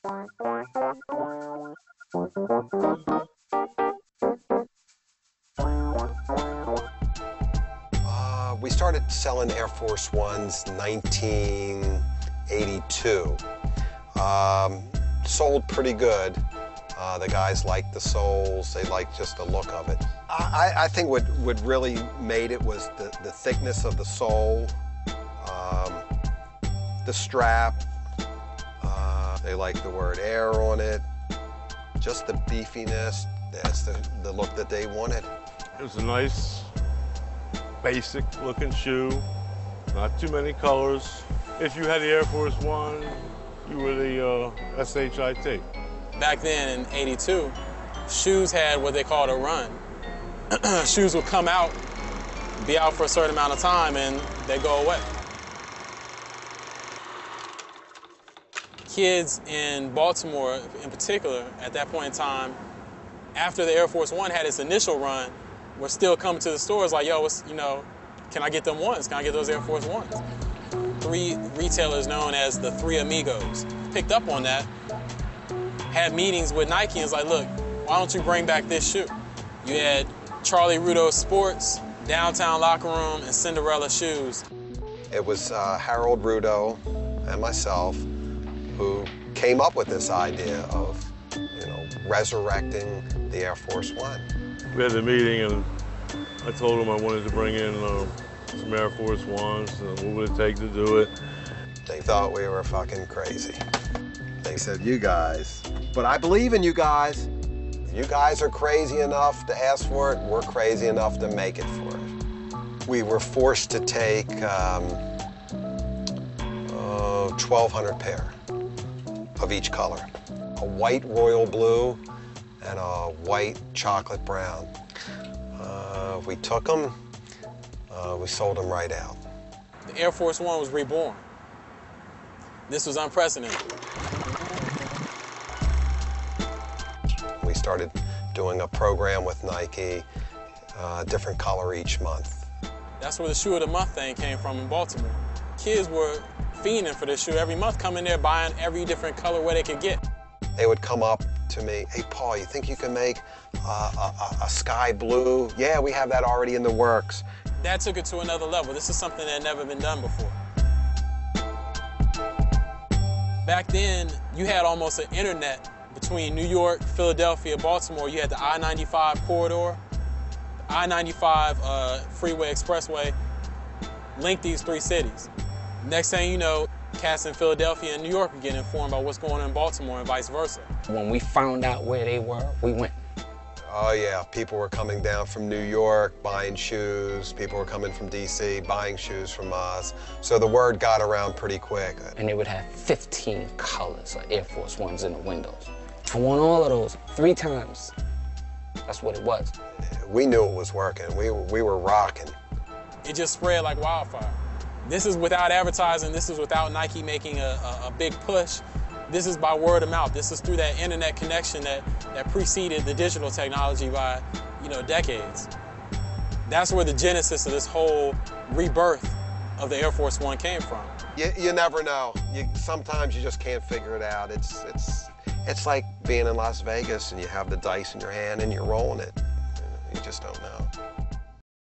We started selling Air Force Ones 1982. Sold pretty good. The guys liked the soles. They liked just the look of it. I think what really made it was the thickness of the sole, the strap. They liked the word Air on it. Just the beefiness. That's the look that they wanted. It was a nice, basic looking shoe. Not too many colors. If you had the Air Force One, you were the SHIT. Back then in '82, shoes had what they called a run. Shoes would come out, be out for a certain amount of time, and they'd go away. Kids in Baltimore, in particular, at that point in time, after the Air Force One had its initial run, were still coming to the stores like, yo, can I get them ones? Can I get those Air Force Ones? 3 retailers known as the Three Amigos picked up on that, had meetings with Nike and was like, look, why don't you bring back this shoe? You had Charlie Rudo's Sports, Downtown Locker Room, and Cinderella Shoes. It was Harold Rudo and myself who came up with this idea of, resurrecting the Air Force One. We had a meeting and I told him I wanted to bring in some Air Force Ones, what would it take to do it? They thought we were fucking crazy. They said, you guys, but I believe in you guys. If you guys are crazy enough to ask for it, we're crazy enough to make it for it. We were forced to take 1,200 pair of each color. A white royal blue and a white chocolate brown. We took them, we sold them right out. The Air Force One was reborn. This was unprecedented. We started doing a program with Nike, different color each month. That's where the Shoe of the Month thing came from in Baltimore. Kids were fiending for this shoe every month, coming there buying every different colorway they could get. They would come up to me, hey, Paul, you think you can make a sky blue? Yeah, we have that already in the works. That took it to another level. This is something that had never been done before. Back then, you had almost an internet between New York, Philadelphia, Baltimore. You had the I-95 corridor, the I-95 freeway expressway linked these 3 cities. Next thing you know, cats in Philadelphia and New York were getting informed about what's going on in Baltimore and vice versa. When we found out where they were, we went. Oh yeah, people were coming down from New York buying shoes. People were coming from DC buying shoes from us. So the word got around pretty quick. And they would have 15 colors of Air Force Ones in the windows. I won all of those 3 times. That's what it was. We knew it was working. We were rocking. It just spread like wildfire. This is without advertising. This is without Nike making a big push. This is by word of mouth. This is through that internet connection that preceded the digital technology by, decades. That's where the genesis of this whole rebirth of the Air Force One came from. You never know. Sometimes you just can't figure it out. It's like being in Las Vegas and you have the dice in your hand and you're rolling it. You just don't know.